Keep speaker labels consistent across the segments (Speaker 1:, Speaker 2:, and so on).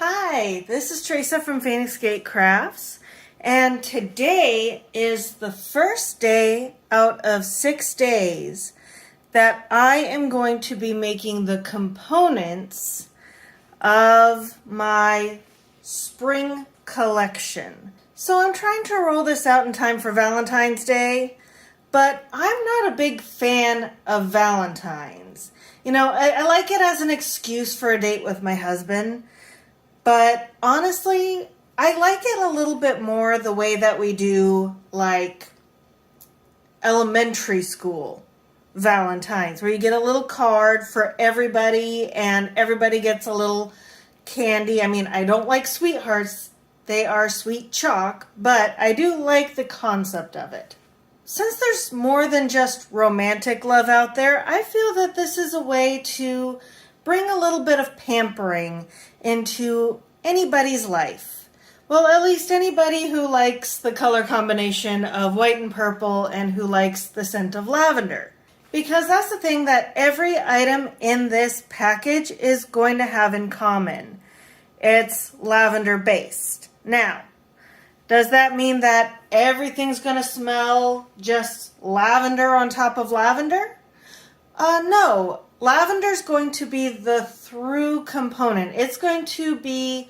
Speaker 1: Hi, this is Teresa from Phoenix Gate Crafts, and today is the first day out of 6 days that I am going to be making the components of my spring collection. So I'm trying to roll this out in time for Valentine's Day, but I'm not a big fan of Valentine's. You know, I like it as an excuse for a date with my husband. But honestly, I like it a little bit more the way that we do like elementary school Valentine's, where you get a little card for everybody and everybody gets a little candy. I mean, I don't like sweethearts. They are sweet chalk, but I do like the concept of it. Since there's more than just romantic love out there, I feel that this is a way to bring a little bit of pampering into anybody's life. Well, at least anybody who likes the color combination of white and purple and who likes the scent of lavender. Because that's the thing that every item in this package is going to have in common. It's lavender based. Now, does that mean that everything's going to smell just lavender on top of lavender? No. Lavender's going to be the through component. It's going to be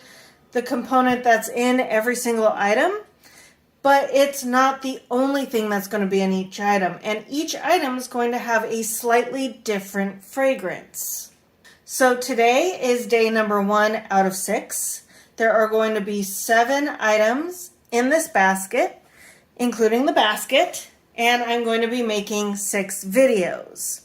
Speaker 1: the component that's in every single item, but it's not the only thing that's going to be in each item. And each item is going to have a slightly different fragrance. So today is day number 1 out of 6. There are going to be 7 items in this basket, including the basket, and I'm going to be making 6 videos.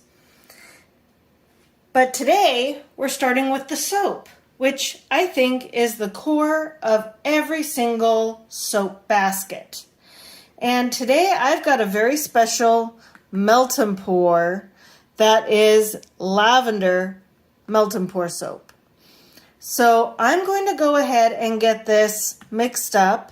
Speaker 1: But today, we're starting with the soap, which I think is the core of every single soap basket. And today, I've got a very special melt and pour that is lavender melt and pour soap. So I'm going to go ahead and get this mixed up.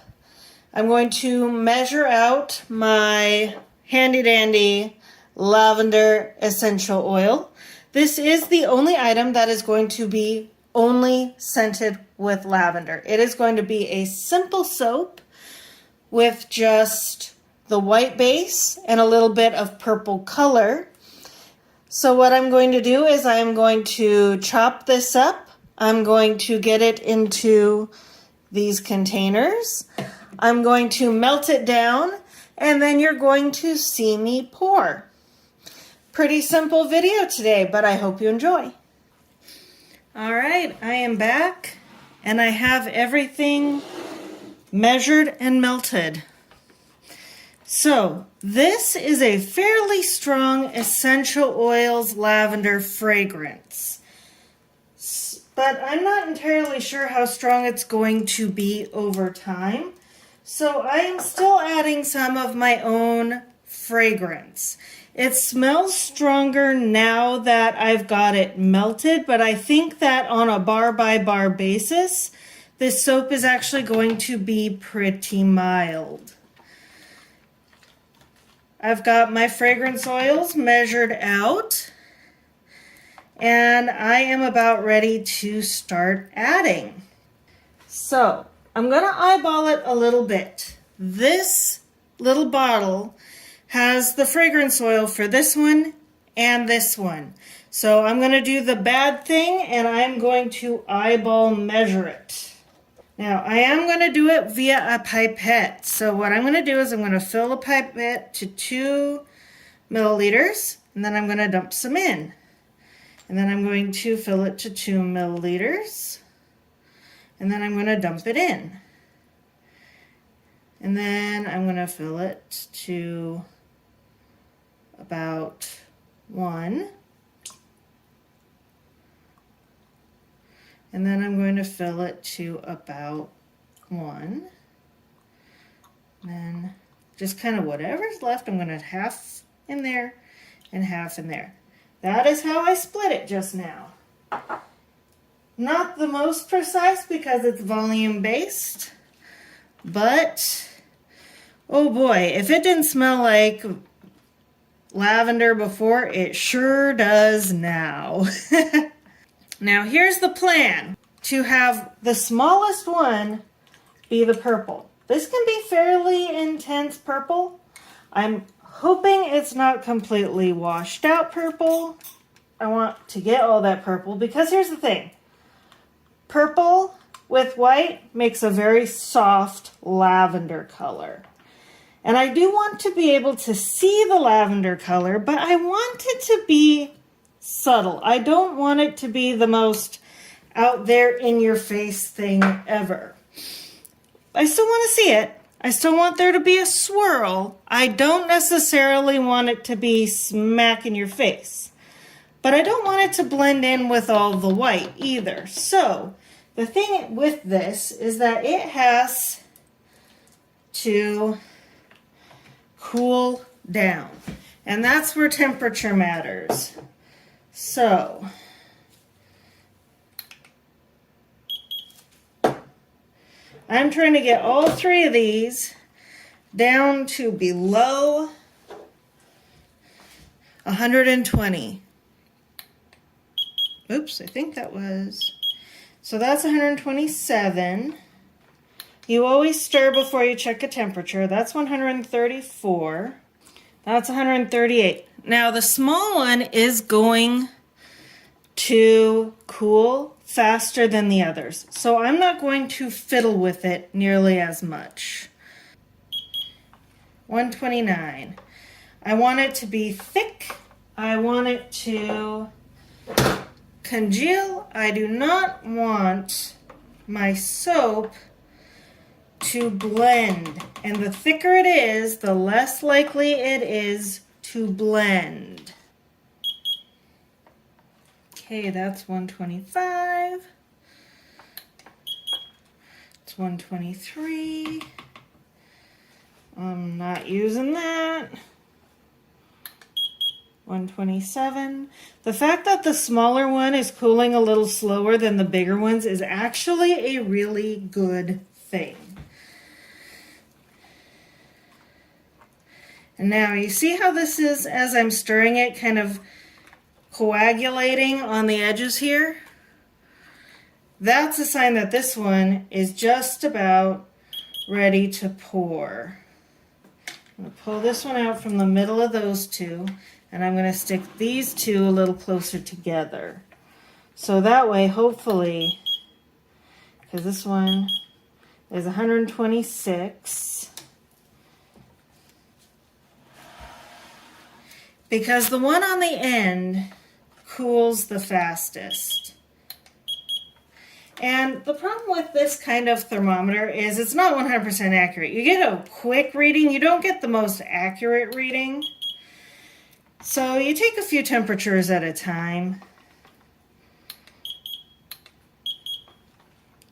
Speaker 1: I'm going to measure out my handy dandy lavender essential oil. This is the only item that is going to be only scented with lavender. It is going to be a simple soap with just the white base and a little bit of purple color. So what I'm going to do is I'm going to chop this up. I'm going to get it into these containers. I'm going to melt it down, and then you're going to see me pour. Pretty simple video today, but I hope you enjoy. All right, I am back, and I have everything measured and melted. So this is a fairly strong essential oils lavender fragrance, but I'm not entirely sure how strong it's going to be over time. So I am still adding some of my own fragrance. It smells stronger now that I've got it melted, but I think that on a bar by bar basis, this soap is actually going to be pretty mild. I've got my fragrance oils measured out, and I am about ready to start adding. So I'm going to eyeball it a little bit. This little bottle has the fragrance oil for this one and this one. So I'm going to do the bad thing, and I'm going to eyeball measure it. Now I am going to do it via a pipette. So what I'm going to do is I'm going to fill a pipette to 2 milliliters, and then I'm going to dump some in. And then I'm going to fill it to 2 milliliters, and then I'm going to dump it in. And then I'm going to fill it to about 1. And then I'm going to fill it to about 1. And then just kind of whatever's left, I'm going to half in there and half in there. That is how I split it just now. Not the most precise because it's volume based, but oh boy, if it didn't smell like lavender before, it sure does now. Now here's the plan. to have the smallest one be the purple. This can be fairly intense purple. I'm hoping it's not completely washed out purple. I want to get all that purple because here's the thing. Purple with white makes a very soft lavender color. And I do want to be able to see the lavender color, but I want it to be subtle. I don't want it to be the most out there in your face thing ever. I still want to see it. I still want there to be a swirl. I don't necessarily want it to be smack in your face. But I don't want it to blend in with all the white either. So the thing with this is that it has to cool down. And that's where temperature matters. So I'm trying to get all three of these down to below 120. Oops, I think that was, so that's 127. You always stir before you check a temperature. That's 134. That's 138. Now the small one is going to cool faster than the others. So I'm not going to fiddle with it nearly as much. 129. I want it to be thick. I want it to congeal. I do not want my soap to blend. And the thicker it is, the less likely it is to blend. Okay, that's 125. It's 123. I'm not using that. 127. The fact that the smaller one is cooling a little slower than the bigger ones is actually a really good thing. And now you see how this is, as I'm stirring it, kind of coagulating on the edges here? That's a sign that this one is just about ready to pour. I'm going to pull this one out from the middle of those two, and I'm going to stick these two a little closer together. So that way, hopefully, because this one is 126, because the one on the end cools the fastest. And the problem with this kind of thermometer is it's not 100% accurate. You get a quick reading, you don't get the most accurate reading. So you take a few temperatures at a time.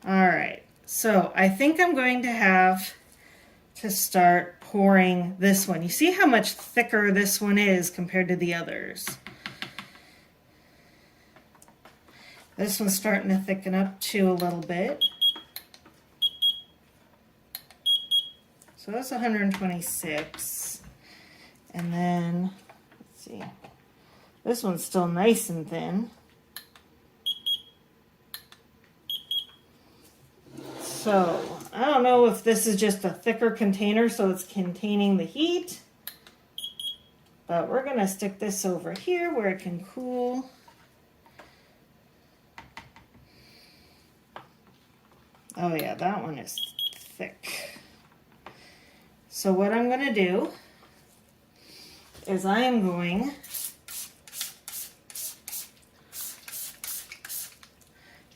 Speaker 1: All right, so I think I'm going to have to start pouring this one. You see how much thicker this one is compared to the others. This one's starting to thicken up too a little bit. So that's 126. And then, let's see, this one's still nice and thin. So I don't know if this is just a thicker container so it's containing the heat, but we're gonna stick this over here where it can cool. Oh yeah, that one is thick. So what I'm going to do is I am going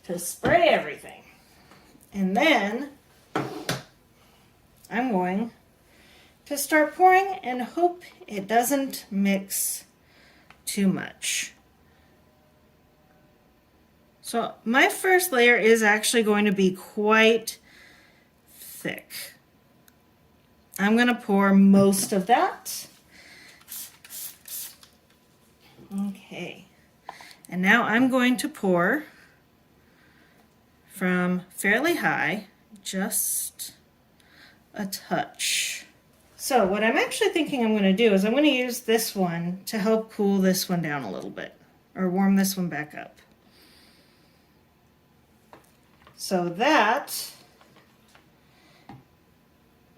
Speaker 1: to spray everything. And then I'm going to start pouring and hope it doesn't mix too much. So my first layer is actually going to be quite thick. I'm going to pour most of that. Okay. And now I'm going to pour from fairly high, just a touch. So what I'm actually thinking I'm going to do is I'm going to use this one to help cool this one down a little bit, or warm this one back up. So that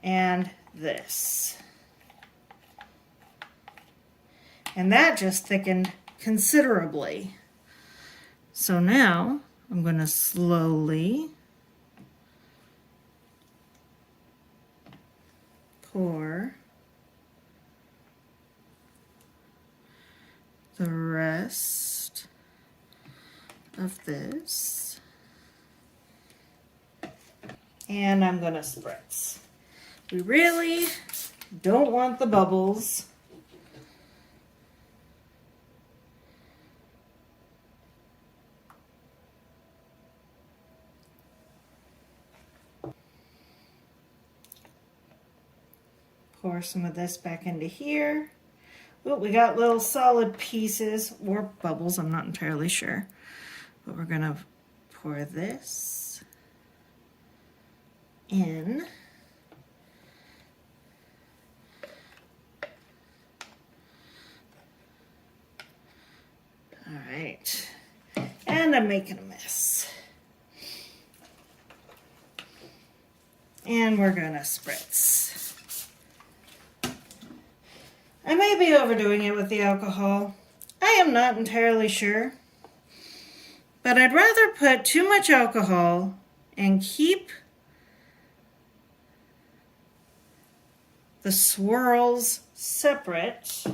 Speaker 1: and this. And that just thickened considerably. So now I'm going to slowly pour the rest of this. And I'm going to spritz. We really don't want the bubbles. Pour some of this back into here. Oh, we got little solid pieces or bubbles, I'm not entirely sure. But we're gonna pour this in. All right, and I'm making a mess. And we're gonna spritz. I may be overdoing it with the alcohol. I am not entirely sure. But I'd rather put too much alcohol and keep the swirls separate.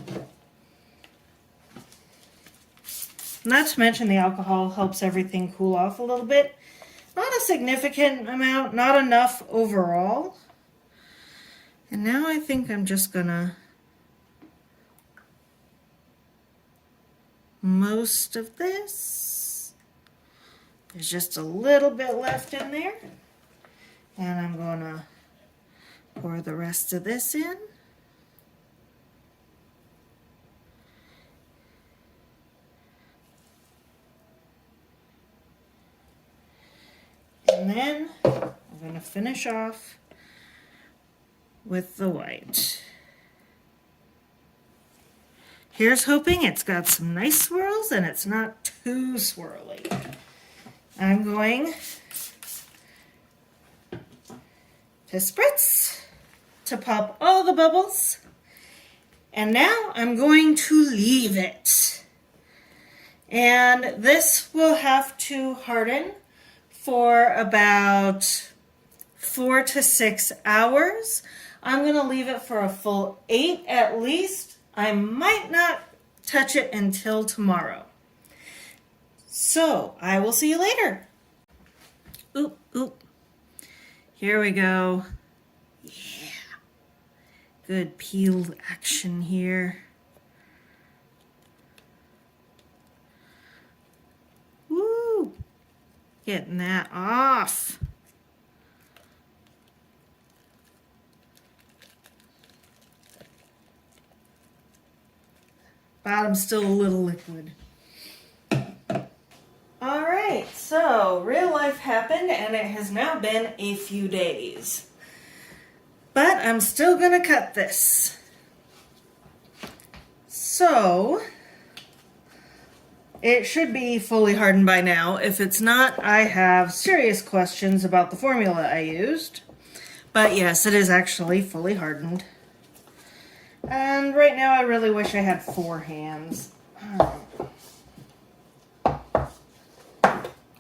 Speaker 1: Not to mention the alcohol helps everything cool off a little bit. Not a significant amount, not enough overall. And now I think I'm just gonna most of this. There's just a little bit left in there. And I'm gonna pour the rest of this in. And then I'm going to finish off with the white. Here's hoping it's got some nice swirls and it's not too swirly. I'm going to spritz to pop all the bubbles. And now I'm going to leave it. And this will have to harden for about 4 to 6 hours. I'm going to leave it for a full 8 at least. I might not touch it until tomorrow. So I will see you later. Oop, oop. Here we go. Yeah. Good peel action here. Woo! Getting that off. Bottom's still a little liquid. All right, so real life happened and it has now been a few days. But I'm still gonna cut this. So it should be fully hardened by now. If it's not, I have serious questions about the formula I used. But yes, it is actually fully hardened. And right now I really wish I had 4 hands.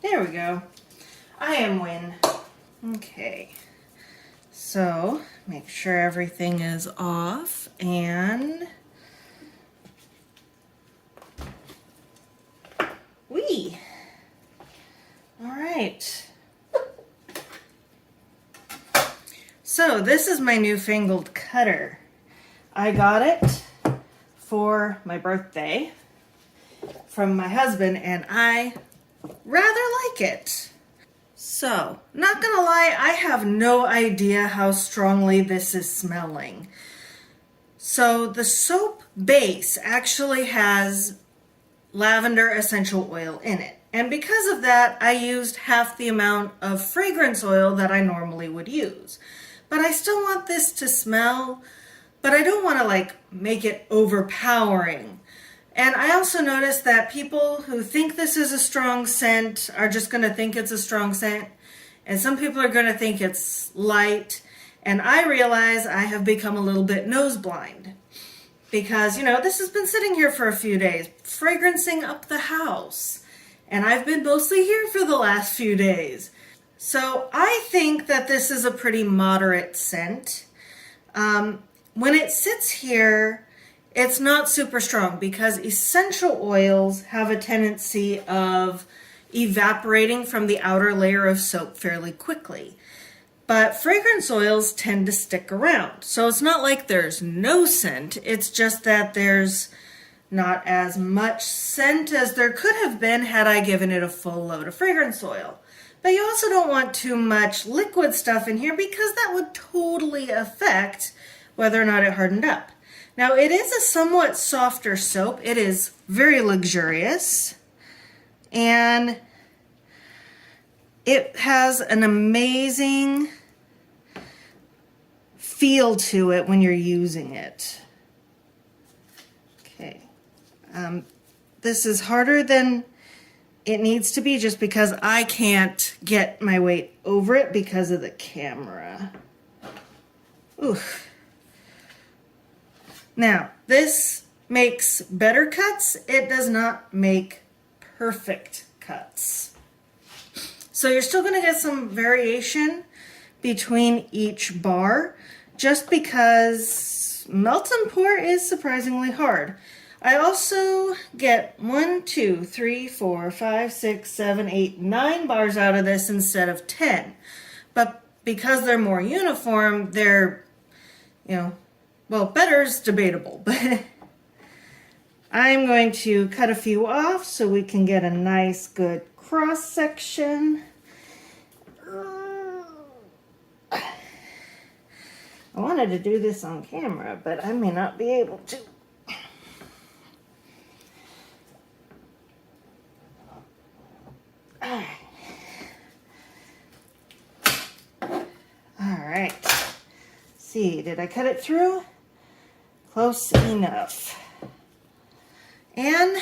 Speaker 1: There we go. I am win. Okay. So make sure everything is off and wee. All right. So this is my newfangled cutter. I got it for my birthday from my husband and I rather like it. So, not gonna lie, I have no idea how strongly this is smelling. So the soap base actually has lavender essential oil in it. And because of that, I used half the amount of fragrance oil that I normally would use. But I still want this to smell, but I don't want to like make it overpowering. And I also noticed that people who think this is a strong scent are just going to think it's a strong scent. And some people are going to think it's light. And I realize I have become a little bit nose blind. Because, you know, this has been sitting here for a few days, fragrancing up the house. And I've been mostly here for the last few days. So I think that this is a pretty moderate scent. When it sits here, it's not super strong because essential oils have a tendency of evaporating from the outer layer of soap fairly quickly. But fragrance oils tend to stick around. So it's not like there's no scent, it's just that there's not as much scent as there could have been had I given it a full load of fragrance oil. But you also don't want too much liquid stuff in here because that would totally affect whether or not it hardened up. Now it is a somewhat softer soap. It is very luxurious and it has an amazing feel to it when you're using it. Okay, this is harder than it needs to be just because I can't get my weight over it because of the camera. Oof. Now, this makes better cuts. It does not make perfect cuts. So you're still going to get some variation between each bar just because melt and pour is surprisingly hard. I also get 1, 2, 3, 4, 5, 6, 7, 8, 9 bars out of this instead of 10. But because they're more uniform, they're, you know, well, better is debatable, but I'm going to cut a few off so we can get a nice good cross section. I wanted to do this on camera, but I may not be able to. All right. See, did I cut it through? Close enough. And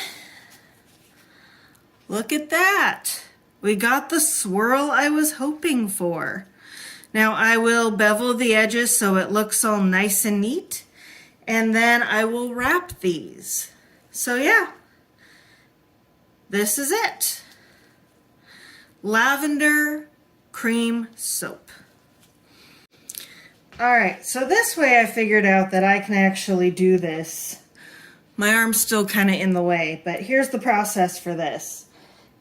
Speaker 1: look at that. We got the swirl I was hoping for. Now I will bevel the edges so it looks all nice and neat. And then I will wrap these. So yeah, this is it. Lavender cream soap. All right, so this way I figured out that I can actually do this. My arm's still kind of in the way, but here's the process for this.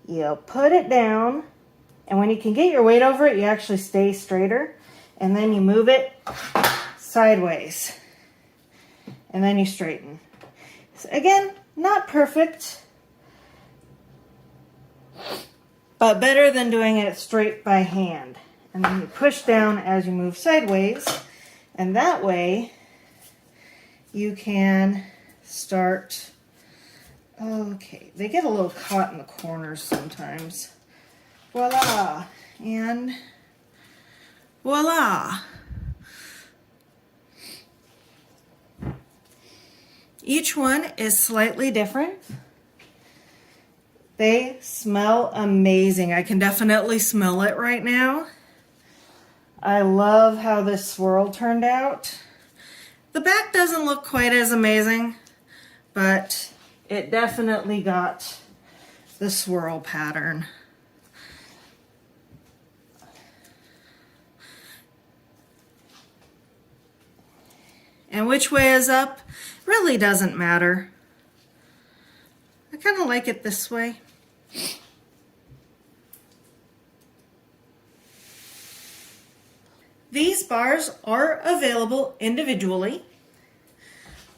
Speaker 1: You put it down, and when you can get your weight over it, you actually stay straighter, and then you move it sideways, and then you straighten. So again, not perfect, but better than doing it straight by hand. And then you push down as you move sideways, and that way you can start. Okay, they get a little caught in the corners sometimes. Voila, and voila. Each one is slightly different. They smell amazing. I can definitely smell it right now. I love how this swirl turned out. The back doesn't look quite as amazing, but it definitely got the swirl pattern. And which way is up really doesn't matter. I kind of like it this way. These bars are available individually.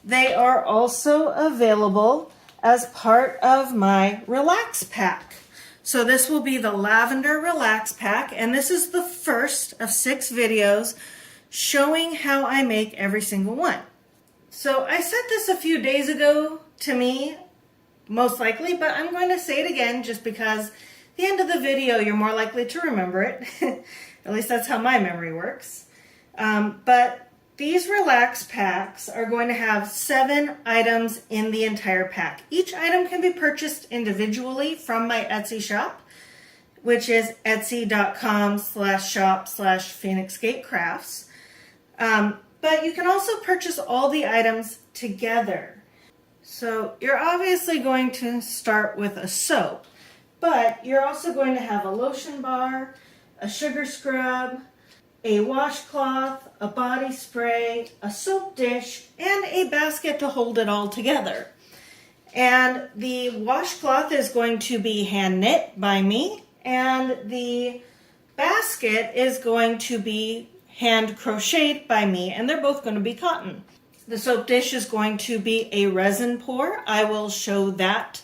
Speaker 1: They are also available as part of my Relax Pack. So this will be the Lavender Relax Pack, and this is the first of 6 videos showing how I make every single one. So I said this a few days ago to me, most likely, but I'm going to say it again just because at the end of the video you're more likely to remember it. At least that's how my memory works. But these Relax Packs are going to have 7 items in the entire pack. Each item can be purchased individually from my Etsy shop, which is etsy.com/shop/PhoenixGateCrafts. But you can also purchase all the items together. So you're obviously going to start with a soap, but you're also going to have a lotion bar, a sugar scrub, a washcloth, a body spray, a soap dish, and a basket to hold it all together. And the washcloth is going to be hand knit by me, and the basket is going to be hand crocheted by me, and they're both going to be cotton. The soap dish is going to be a resin pour. I will show that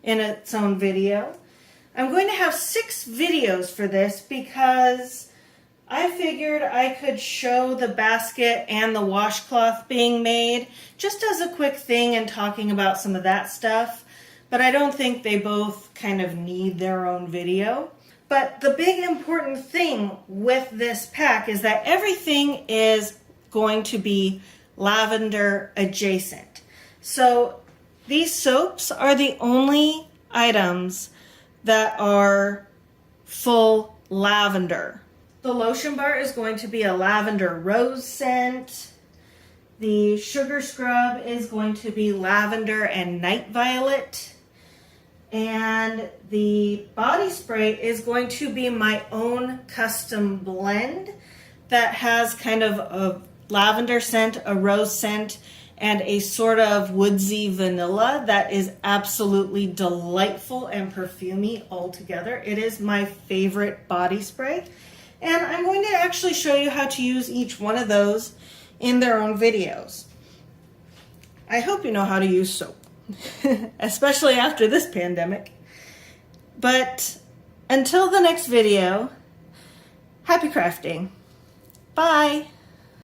Speaker 1: in its own video. I'm going to have 6 videos for this because I figured I could show the basket and the washcloth being made just as a quick thing and talking about some of that stuff, but I don't think they both kind of need their own video. But the big important thing with this pack is that everything is going to be lavender adjacent. So these soaps are the only items that are full lavender. The lotion bar is going to be a lavender rose scent. The sugar scrub is going to be lavender and night violet. And the body spray is going to be my own custom blend that has kind of a lavender scent, a rose scent, and a sort of woodsy vanilla that is absolutely delightful and perfumey all together. It is my favorite body spray. And I'm going to actually show you how to use each one of those in their own videos. I hope you know how to use soap, especially after this pandemic. But until the next video, happy crafting. Bye.